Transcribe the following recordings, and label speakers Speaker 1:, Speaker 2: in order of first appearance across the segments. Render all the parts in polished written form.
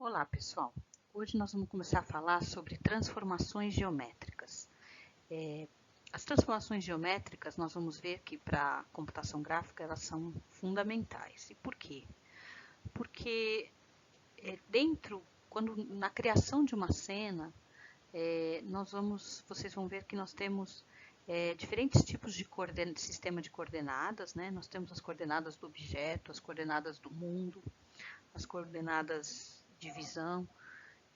Speaker 1: Olá, pessoal. Hoje nós vamos começar a falar sobre transformações geométricas. As transformações geométricas, nós vamos ver que para a computação gráfica elas são fundamentais. E por quê? Porque na criação de uma cena, vocês vão ver que nós temos diferentes tipos de sistema de coordenadas, né? Nós temos as coordenadas do objeto, as coordenadas do mundo, as coordenadas de visão.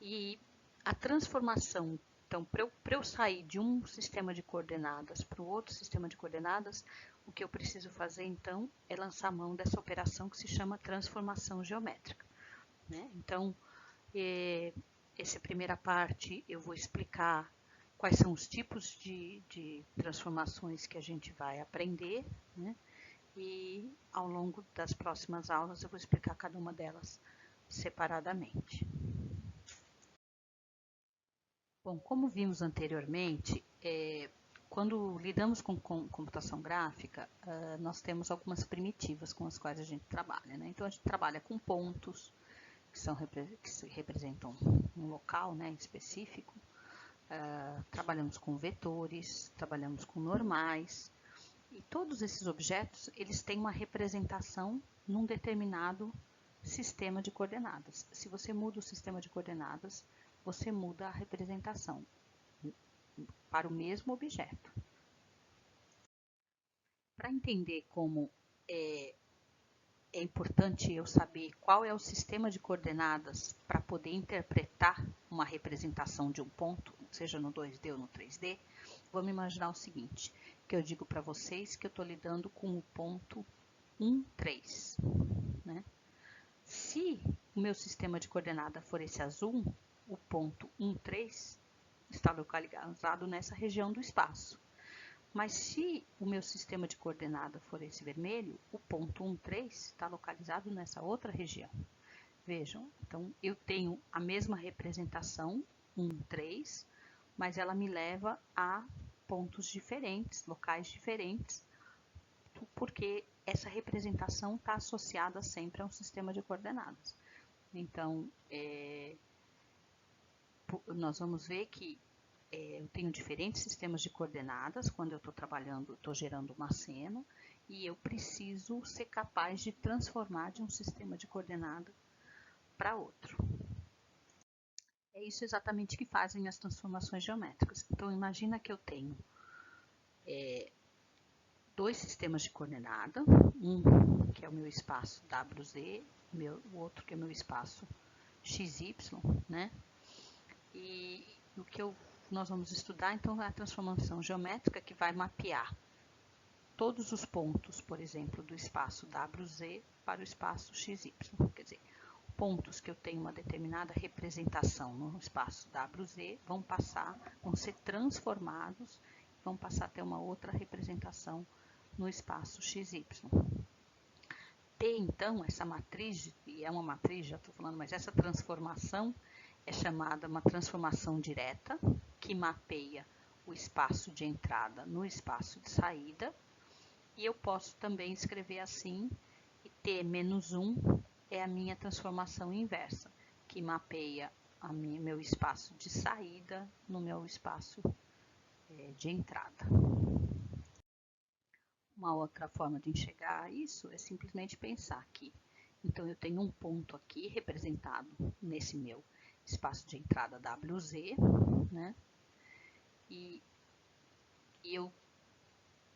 Speaker 1: E a transformação, então, para eu sair de um sistema de coordenadas para o outro sistema de coordenadas, o que eu preciso fazer, então, é lançar mão dessa operação que se chama transformação geométrica, né? Então, essa primeira parte eu vou explicar quais são os tipos de transformações que a gente vai aprender, né? E ao longo das próximas aulas eu vou explicar cada uma delas separadamente. Bom, como vimos anteriormente, quando lidamos com computação gráfica, nós temos algumas primitivas com as quais a gente trabalha, né? Então, a gente trabalha com pontos, que representam um local, né, específico. Trabalhamos com vetores, trabalhamos com normais. E todos esses objetos, eles têm uma representação num determinado sistema de coordenadas. Se você muda o sistema de coordenadas, você muda a representação para o mesmo objeto. Para entender como é importante eu saber qual é o sistema de coordenadas para poder interpretar uma representação de um ponto, seja no 2D ou no 3D, vamos imaginar o seguinte, que eu digo para vocês que eu estou lidando com o ponto 1, 3, né? Se o meu sistema de coordenada for esse azul, o ponto 1, 3 está localizado nessa região do espaço. Mas se o meu sistema de coordenada for esse vermelho, o ponto 1, 3 está localizado nessa outra região. Vejam, então eu tenho a mesma representação, 1, 3, mas ela me leva a pontos diferentes, locais diferentes, porque essa representação está associada sempre a um sistema de coordenadas. Então, nós vamos ver que eu tenho diferentes sistemas de coordenadas quando eu estou trabalhando, estou gerando uma cena, e eu preciso ser capaz de transformar de um sistema de coordenada para outro. É isso exatamente que fazem as transformações geométricas. Então, imagina que eu tenho dois sistemas de coordenada, um que é o meu espaço WZ, o outro que é o meu espaço XY, né? E o que nós vamos estudar, então, é a transformação geométrica que vai mapear todos os pontos, por exemplo, do espaço WZ para o espaço XY. Quer dizer, pontos que eu tenho uma determinada representação no espaço WZ vão ser transformados, vão passar a ter uma outra representação no espaço XY. Ter, então, essa matriz, e é uma matriz, já estou falando, mas essa transformação é chamada uma transformação direta, que mapeia o espaço de entrada no espaço de saída. E eu posso também escrever assim, e T menos 1 é a minha transformação inversa, que mapeia meu espaço de saída no meu espaço de entrada. Uma outra forma de enxergar isso é simplesmente pensar que, então, eu tenho um ponto aqui representado nesse meu espaço de entrada WZ, né? E eu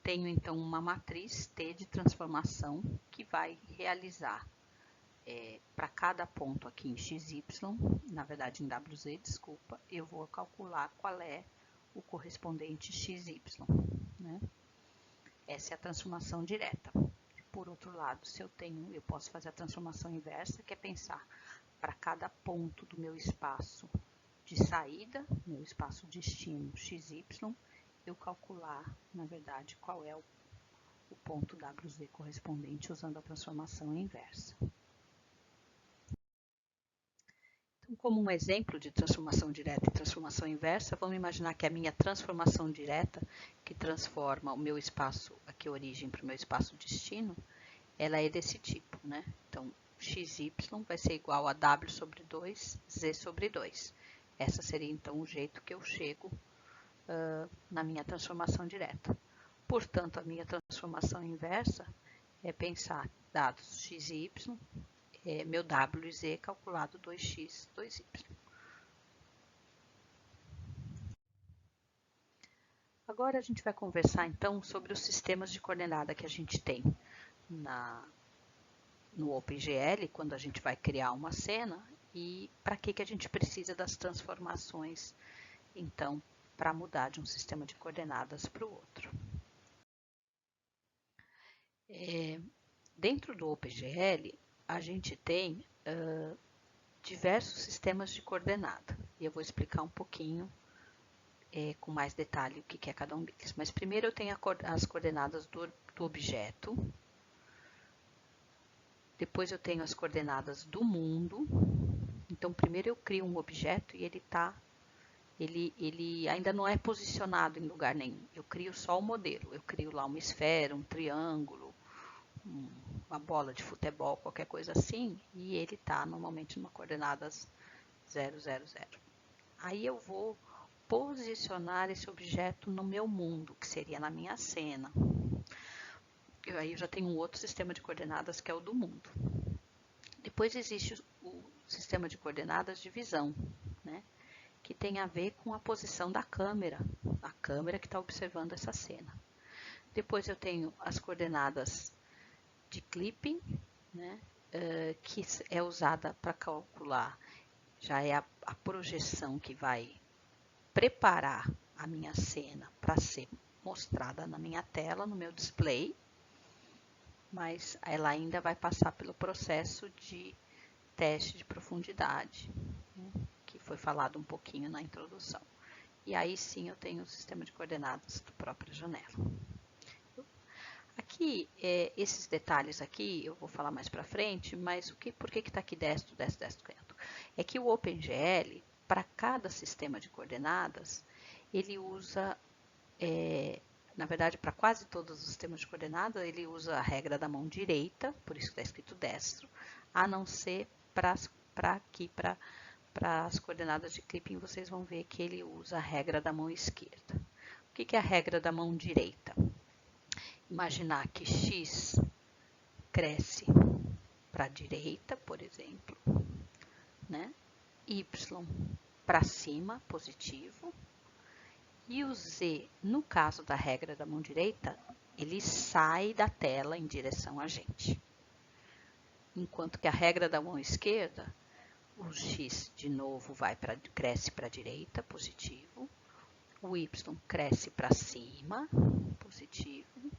Speaker 1: tenho, então, uma matriz T de transformação que vai realizar para cada ponto aqui em XY, na verdade em WZ, desculpa, eu vou calcular qual é o correspondente XY, né? Essa é a transformação direta. Por outro lado, eu posso fazer a transformação inversa, que é pensar para cada ponto do meu espaço de saída, meu espaço destino XY, eu calcular, na verdade, qual é o ponto WZ correspondente usando a transformação inversa. Então, como um exemplo de transformação direta e transformação inversa, vamos imaginar que a minha transformação direta, que transforma o meu espaço aqui origem para o meu espaço destino, ela é desse tipo, né? Então, xy vai ser igual a w sobre 2, z sobre 2. Essa seria, então, o jeito que eu chego na minha transformação direta. Portanto, a minha transformação inversa é pensar dados x e y, meu w e z calculado 2x, 2y. Agora a gente vai conversar, então, sobre os sistemas de coordenada que a gente tem no OpenGL, quando a gente vai criar uma cena, e para que a gente precisa das transformações, então, para mudar de um sistema de coordenadas para o outro. Dentro do OpenGL, a gente tem diversos sistemas de coordenada, e eu vou explicar um pouquinho com mais detalhe o que é cada um deles. Mas primeiro eu tenho as coordenadas do objeto, depois eu tenho as coordenadas do mundo. Então, primeiro eu crio um objeto e ele ainda não é posicionado em lugar nenhum. Eu crio só o modelo. Eu crio lá uma esfera, um triângulo, uma bola de futebol, qualquer coisa assim, e ele está normalmente numa coordenadas 0, 0, 0. Aí eu vou posicionar esse objeto no meu mundo, que seria na minha cena. Aí eu já tenho um outro sistema de coordenadas que é o do mundo. Depois existe o sistema de coordenadas de visão, né, que tem a ver com a posição da câmera, a câmera que está observando essa cena. Depois eu tenho as coordenadas de clipping, né, que é usada para calcular, já é a projeção que vai preparar a minha cena para ser mostrada na minha tela, no meu display, mas ela ainda vai passar pelo processo de teste de profundidade, né, que foi falado um pouquinho na introdução. E aí sim eu tenho o sistema de coordenadas da própria janela. Aqui, esses detalhes aqui, eu vou falar mais para frente, mas por que está aqui destro, destro, destro, canto? É que o OpenGL, para cada sistema de coordenadas, ele usa, na verdade, para quase todos os sistemas de coordenadas, ele usa a regra da mão direita, por isso que está escrito destro, a não ser para as coordenadas de clipping, vocês vão ver que ele usa a regra da mão esquerda. O que é a regra da mão direita? Imaginar que x cresce para a direita, por exemplo, né? Y para cima, positivo, e o z, no caso da regra da mão direita, ele sai da tela em direção a gente. Enquanto que a regra da mão esquerda, o x de novo cresce para a direita, positivo, o y cresce para cima, positivo,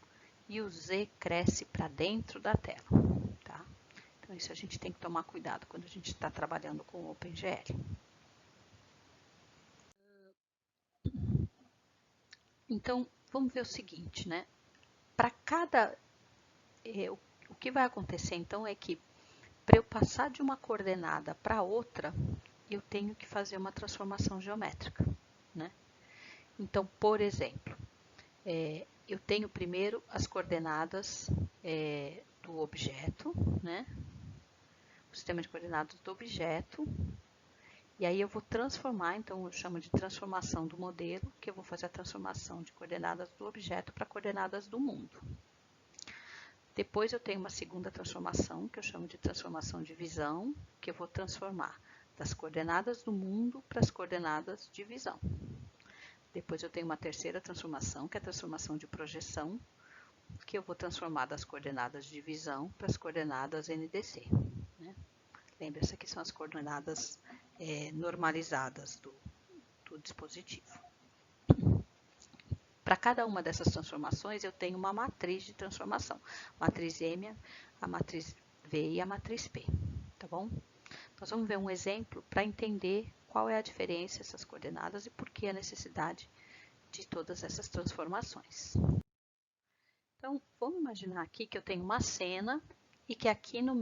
Speaker 1: e o z cresce para dentro da tela, tá? Então, isso a gente tem que tomar cuidado quando a gente está trabalhando com o OpenGL. Então, vamos ver o seguinte, né? Para cada... o que vai acontecer, então, é que para eu passar de uma coordenada para outra, eu tenho que fazer uma transformação geométrica, né? Então, por exemplo, eu tenho primeiro as coordenadas do objeto, né? O sistema de coordenadas do objeto, e aí eu vou transformar, então eu chamo de transformação do modelo, que eu vou fazer a transformação de coordenadas do objeto para coordenadas do mundo. Depois eu tenho uma segunda transformação, que eu chamo de transformação de visão, que eu vou transformar das coordenadas do mundo para as coordenadas de visão. Depois eu tenho uma terceira transformação, que é a transformação de projeção, que eu vou transformar das coordenadas de visão para as coordenadas NDC. Né? Lembra-se que são as coordenadas normalizadas do dispositivo. Para cada uma dessas transformações, eu tenho uma matriz de transformação. Matriz M, a matriz V e a matriz P. Tá bom? Nós vamos ver um exemplo para entender qual é a diferença dessas coordenadas e por que a necessidade de todas essas transformações. Então, vamos imaginar aqui que eu tenho uma cena e que aqui no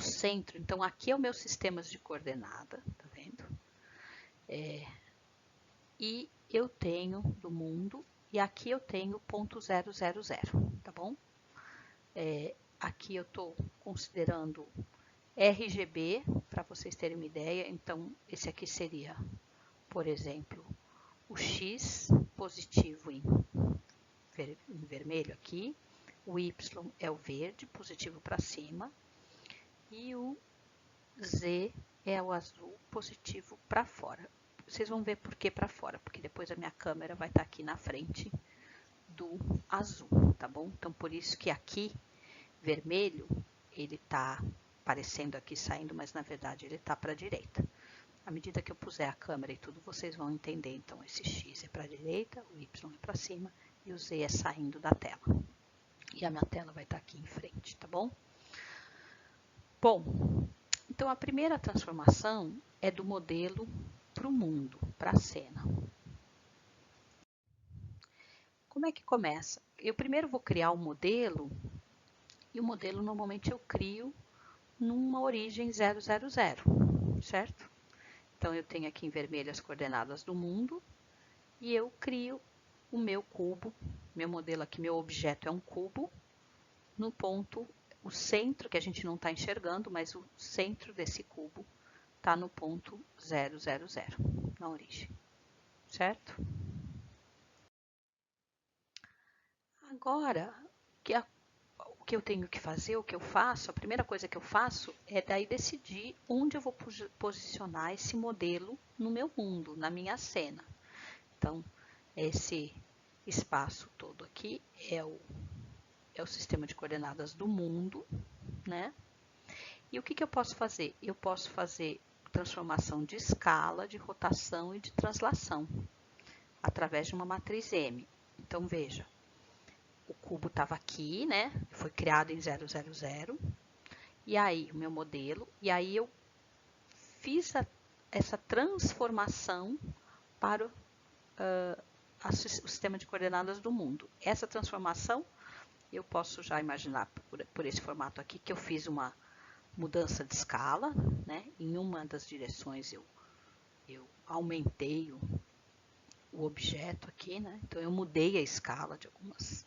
Speaker 1: centro, então aqui é o meu sistema de coordenada, tá vendo? E eu tenho do mundo, e aqui eu tenho ponto 0, 0, 0, tá bom? aqui eu estou considerando RGB, para vocês terem uma ideia. Então, esse aqui seria, por exemplo, o X positivo em vermelho aqui, o Y é o verde, positivo para cima, e o Z é o azul, positivo para fora. Vocês vão ver por que para fora, porque depois a minha câmera vai estar aqui na frente do azul, tá bom? Então, por isso que aqui, vermelho, ele está aparecendo aqui, saindo, mas na verdade ele está para a direita. À medida que eu puser a câmera e tudo, vocês vão entender. Então, esse X é para a direita, o Y é para cima e o Z é saindo da tela. E a minha tela vai estar aqui em frente, tá bom? Bom, então a primeira transformação é do modelo para o mundo, para a cena. Como é que começa? Eu primeiro vou criar um modelo, e o modelo normalmente eu crio numa origem 000, certo? Então, eu tenho aqui em vermelho as coordenadas do mundo, e eu crio o meu cubo, meu modelo aqui, meu objeto é um cubo, no ponto, o centro, que a gente não está enxergando, mas o centro desse cubo está no ponto 000, na origem, certo? Agora, o que eu tenho que fazer, o que eu faço, a primeira coisa que eu faço é daí decidir onde eu vou posicionar esse modelo no meu mundo, na minha cena. Então, esse espaço todo aqui é o sistema de coordenadas do mundo, né? E o que eu posso fazer? Eu posso fazer transformação de escala, de rotação e de translação, através de uma matriz M. Então, veja, o cubo estava aqui, né? Foi criado em 000, e aí o meu modelo, e aí eu fiz essa transformação para o sistema de coordenadas do mundo. Essa transformação, eu posso já imaginar por esse formato aqui, que eu fiz uma mudança de escala, né? Em uma das direções eu aumentei o objeto aqui, né? Então, eu mudei a escala de algumas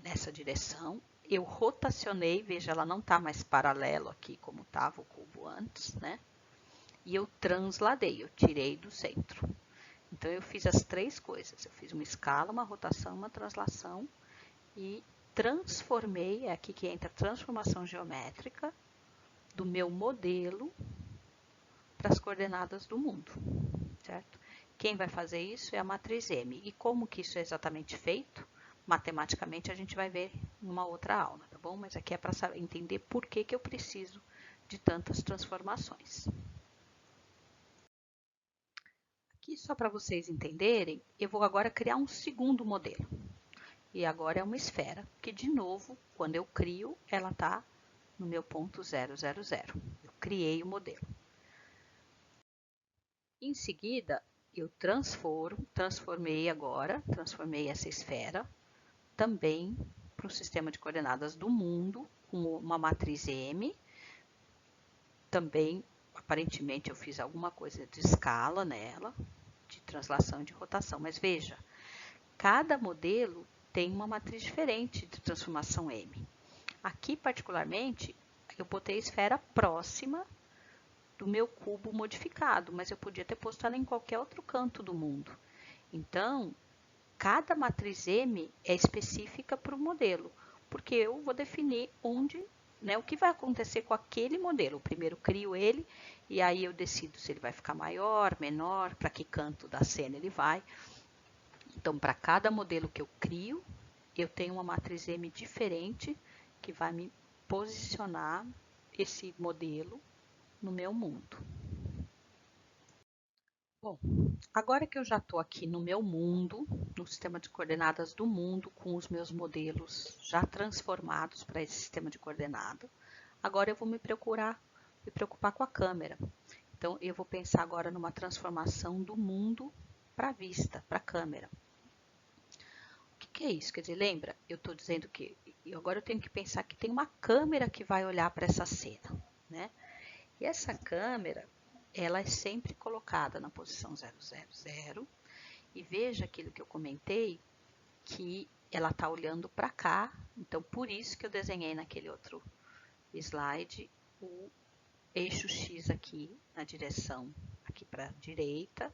Speaker 1: nessa direção. Eu rotacionei, veja, ela não está mais paralelo aqui como estava o cubo antes, né? E eu transladei, eu tirei do centro. Então, eu fiz as três coisas. Eu fiz uma escala, uma rotação, uma translação e transformei, é aqui que entra a transformação geométrica do meu modelo para as coordenadas do mundo, certo? Quem vai fazer isso é a matriz M. E como que isso é exatamente feito? Matematicamente a gente vai ver em uma outra aula, tá bom? Mas aqui é para entender por que eu preciso de tantas transformações. Aqui, só para vocês entenderem, eu vou agora criar um segundo modelo. E agora é uma esfera, que de novo, quando eu crio, ela está no meu ponto 000. Eu criei o modelo. Em seguida, eu transformei essa esfera também para o sistema de coordenadas do mundo, com uma matriz M. Também, aparentemente, eu fiz alguma coisa de escala nela, de translação e de rotação. Mas veja, cada modelo tem uma matriz diferente de transformação M. Aqui, particularmente, eu botei a esfera próxima do meu cubo modificado, mas eu podia ter posto ela em qualquer outro canto do mundo. Então, cada matriz M é específica para o modelo, porque eu vou definir onde, né, o que vai acontecer com aquele modelo. Eu primeiro crio ele e aí eu decido se ele vai ficar maior, menor, para que canto da cena ele vai. Então, para cada modelo que eu crio, eu tenho uma matriz M diferente que vai me posicionar esse modelo no meu mundo. Bom, agora que eu já estou aqui no meu mundo, no sistema de coordenadas do mundo, com os meus modelos já transformados para esse sistema de coordenada, agora eu vou me preocupar com a câmera. Então, eu vou pensar agora numa transformação do mundo para a vista, para a câmera. O que é isso? Quer dizer, lembra? Eu estou dizendo que agora eu tenho que pensar que tem uma câmera que vai olhar para essa cena, né? E essa câmera, ela é sempre colocada na posição 000, e veja aquilo que eu comentei, que ela está olhando para cá, então por isso que eu desenhei naquele outro slide o eixo X aqui na direção aqui para a direita,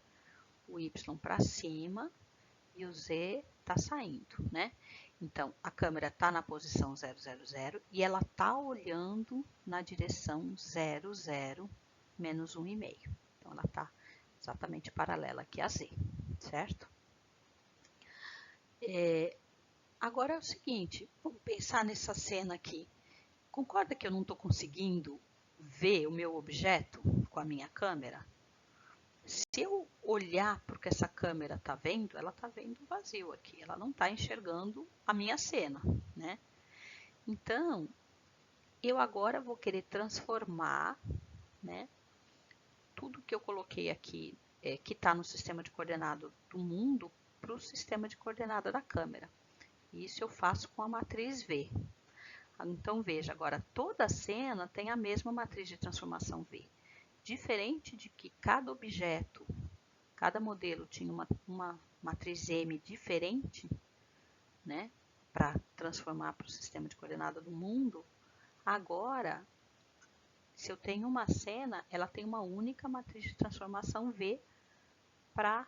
Speaker 1: o Y para cima e o Z está saindo, né? Então, a câmera está na posição 000 e ela está olhando na direção 00 menos 1,5. Então, ela está exatamente paralela aqui a Z, certo? Agora é o seguinte, vamos pensar nessa cena aqui. Concorda que eu não estou conseguindo ver o meu objeto com a minha câmera? Se eu olhar para o que essa câmera está vendo, ela está vendo vazio aqui, ela não está enxergando a minha cena, né? Então, eu agora vou querer transformar, né, tudo que eu coloquei aqui, que está no sistema de coordenada do mundo, para o sistema de coordenada da câmera. Isso eu faço com a matriz V. Então, veja, agora toda a cena tem a mesma matriz de transformação V. Diferente de que cada objeto, cada modelo tinha uma matriz M diferente, né, para transformar para o sistema de coordenada do mundo, agora, se eu tenho uma cena, ela tem uma única matriz de transformação V para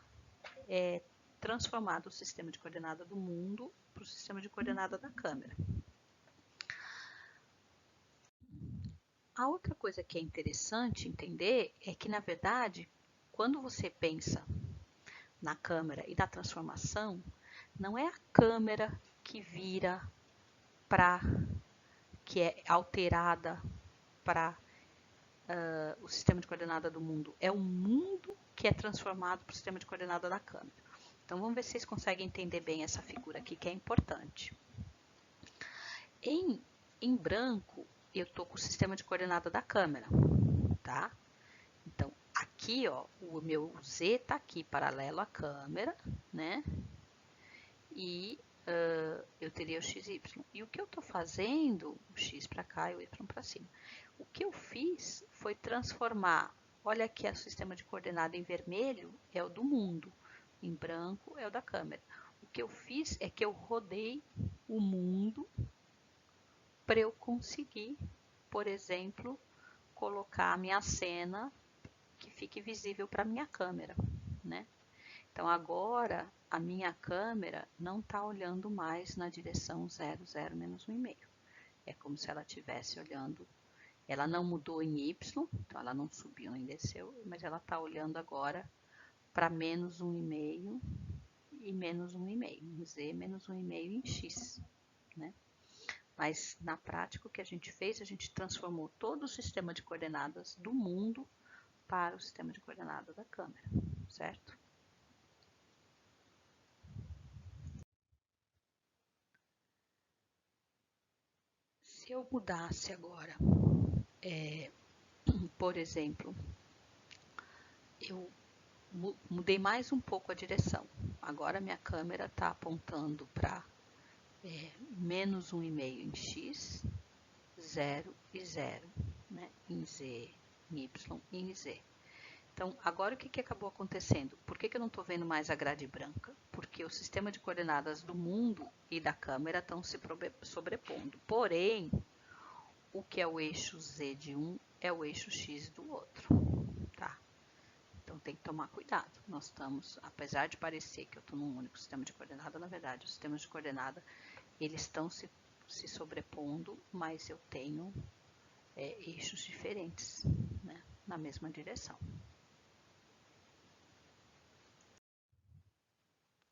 Speaker 1: transformar do sistema de coordenada do mundo para o sistema de coordenada da câmera. A outra coisa que é interessante entender é que, na verdade, quando você pensa na câmera e na transformação, não é a câmera que vira para, que é alterada para o sistema de coordenada do mundo. É o mundo que é transformado para o sistema de coordenada da câmera. Então, vamos ver se vocês conseguem entender bem essa figura aqui, que é importante. Em branco, eu estou com o sistema de coordenada da câmera, tá? Então, aqui, ó, o meu Z está aqui paralelo à câmera, né? E eu teria o XY. E o que eu estou fazendo, o X para cá e o Y para cima. O que eu fiz foi transformar, olha aqui o sistema de coordenada em vermelho é o do mundo, em branco é o da câmera. O que eu fiz é que eu rodei o mundo para eu conseguir, por exemplo, colocar a minha cena que fique visível para a minha câmera, né? Então, agora, a minha câmera não está olhando mais na direção 00 menos 1,5. É como se ela estivesse olhando, ela não mudou em Y, então ela não subiu nem desceu, mas ela está olhando agora para menos 1,5 e menos 1,5, Z menos 1,5 em X, né? Mas, na prática, o que a gente fez, a gente transformou todo o sistema de coordenadas do mundo para o sistema de coordenadas da câmera, certo? Se eu mudasse agora, por exemplo, eu mudei mais um pouco a direção. Agora minha câmera está apontando para menos 1,5 em X, 0 e 0, né? Em Z, em Y e em Z. Então, agora o que acabou acontecendo? Por que eu não estou vendo mais a grade branca? Porque o sistema de coordenadas do mundo e da câmera estão se sobrepondo. Porém, o que é o eixo Z de um é o eixo X do outro, tá? Então, tem que tomar cuidado. Nós estamos, apesar de parecer que eu estou num único sistema de coordenada, na verdade, os sistemas de coordenada, eles estão se sobrepondo, mas eu tenho eixos diferentes, né, na mesma direção.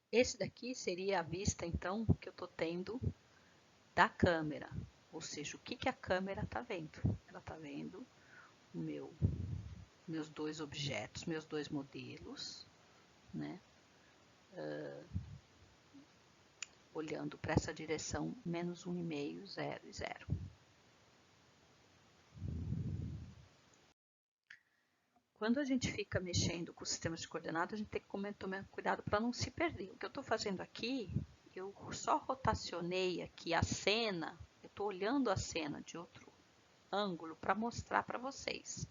Speaker 1: Esse daqui seria a vista, então, que eu estou tendo da câmera, ou seja, o que a câmera está vendo? Ela está vendo meus dois objetos, meus dois modelos, né? Olhando para essa direção, menos 1,5, 0 e 0. Quando a gente fica mexendo com sistemas de coordenadas, a gente tem que tomar cuidado para não se perder. O que eu estou fazendo aqui, eu só rotacionei aqui a cena, eu estou olhando a cena de outro ângulo para mostrar para vocês,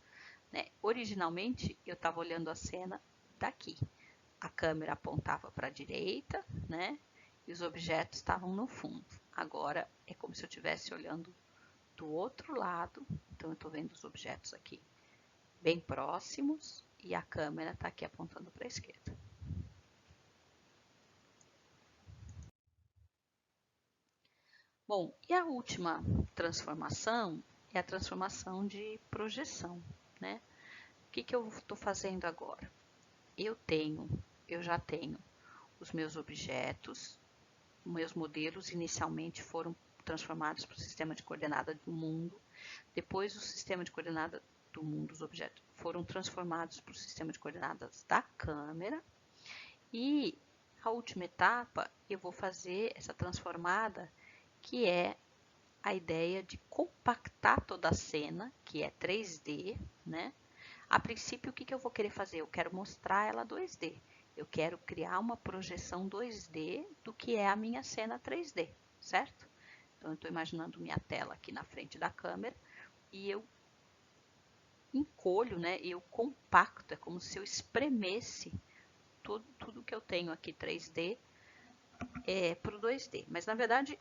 Speaker 1: né? Originalmente, eu estava olhando a cena daqui. A câmera apontava para a direita, né? e os objetos estavam no fundo. Agora é como se eu estivesse olhando do outro lado, então eu estou vendo os objetos aqui bem próximos e a câmera está aqui apontando para a esquerda. Bom, e a última transformação é a transformação de projeção, né? O que eu estou fazendo agora? Eu já tenho os meus objetos, os meus modelos inicialmente foram transformados para o sistema de coordenada do mundo, depois o sistema de coordenada do mundo, os objetos, foram transformados para o sistema de coordenadas da câmera, e a última etapa eu vou fazer essa transformada, que é a ideia de compactar toda a cena, que é 3D, né? A princípio, o que eu vou querer fazer? Eu quero mostrar ela 2D. Eu quero criar uma projeção 2D do que é a minha cena 3D, certo? Então, eu estou imaginando minha tela aqui na frente da câmera e eu encolho, né? Eu compacto, é como se eu espremesse tudo que eu tenho aqui 3D para o 2D. Mas, na verdade,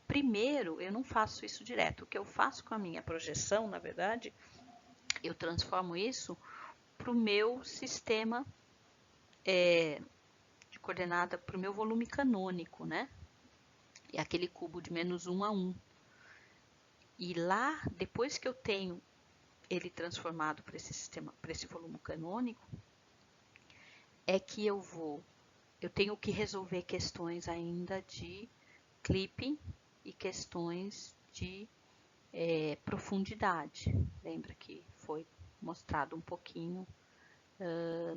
Speaker 1: primeiro, eu não faço isso direto. O que eu faço com a minha projeção, na verdade, eu transformo isso para o meu sistema de coordenada, para o meu volume canônico, né? É aquele cubo de -1 a 1. E lá, depois que eu tenho ele transformado para esse sistema, para esse volume canônico, é que eu tenho que resolver questões ainda de clipping e questões de profundidade. Lembra que foi mostrado um pouquinho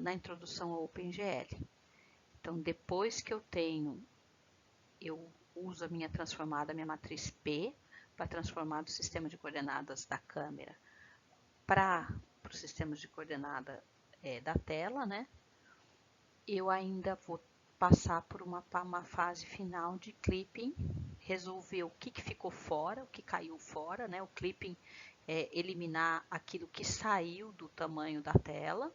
Speaker 1: na introdução ao OpenGL. Então, depois que eu uso a minha transformada, a minha matriz P, para transformar do sistema de coordenadas da câmera para o sistema de coordenada da tela, né? Eu ainda vou passar por uma fase final de clipping, resolver o que ficou fora, o que caiu fora, né? O clipping é eliminar aquilo que saiu do tamanho da tela,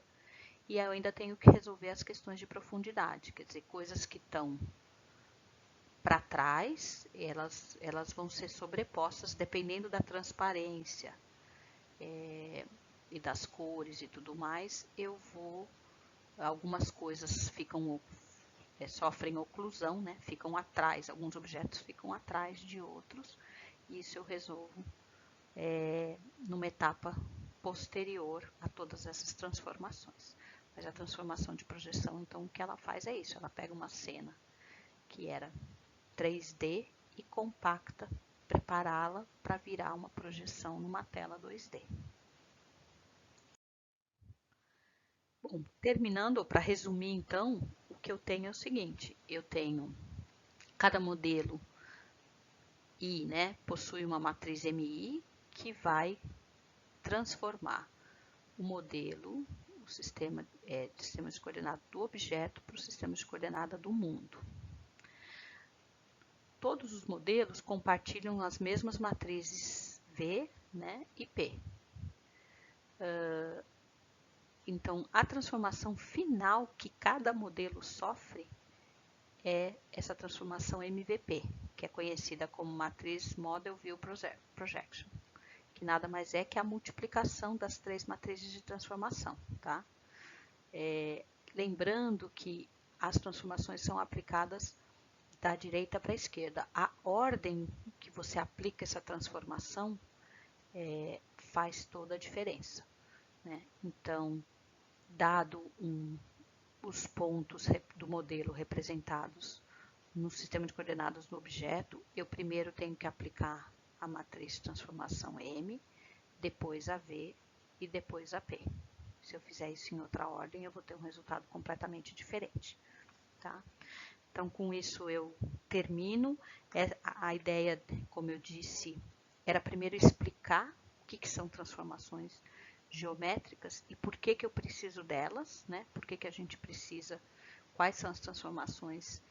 Speaker 1: e eu ainda tenho que resolver as questões de profundidade, quer dizer, coisas que estão para trás, elas vão ser sobrepostas dependendo da transparência e das cores e tudo mais. Algumas coisas sofrem oclusão, né? Ficam atrás, alguns objetos ficam atrás de outros, e isso eu resolvo numa etapa posterior a todas essas transformações. Mas a transformação de projeção, então, o que ela faz é isso, ela pega uma cena que era 3D e compacta, prepará-la para virar uma projeção numa tela 2D. Bom, terminando, para resumir então, o que eu tenho é o seguinte, eu tenho cada modelo I, né, possui uma matriz MI que vai transformar o modelo, o sistema de coordenada do objeto para o sistema de coordenada do mundo. Todos os modelos compartilham as mesmas matrizes V, né, e P. Então, a transformação final que cada modelo sofre é essa transformação MVP, que é conhecida como matriz Model View Projection, que nada mais é que a multiplicação das 3 matrizes de transformação, tá? Lembrando que as transformações são aplicadas da direita para a esquerda. A ordem que você aplica essa transformação faz toda a diferença, né? Então, dado os pontos do modelo representados no sistema de coordenadas do objeto, eu primeiro tenho que aplicar a matriz de transformação M, depois a V e depois a P. Se eu fizer isso em outra ordem, eu vou ter um resultado completamente diferente, tá? Então, com isso eu termino. A ideia, como eu disse, era primeiro explicar o que são transformações geométricas e por que eu preciso delas, né? Por que a gente precisa, quais são as transformações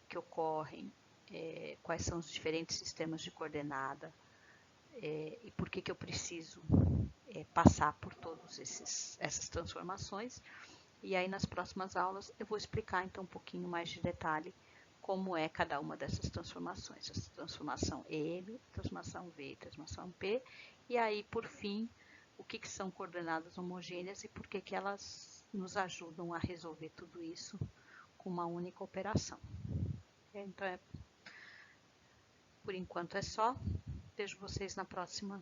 Speaker 1: que ocorrem, quais são os diferentes sistemas de coordenada e por que eu preciso passar por todas essas transformações. E aí nas próximas aulas eu vou explicar então um pouquinho mais de detalhe como é cada uma dessas transformações. Essa transformação M, transformação V, transformação P, e aí, por fim, o que são coordenadas homogêneas e por que elas nos ajudam a resolver tudo isso com uma única operação. Então, por enquanto é só. Vejo vocês na próxima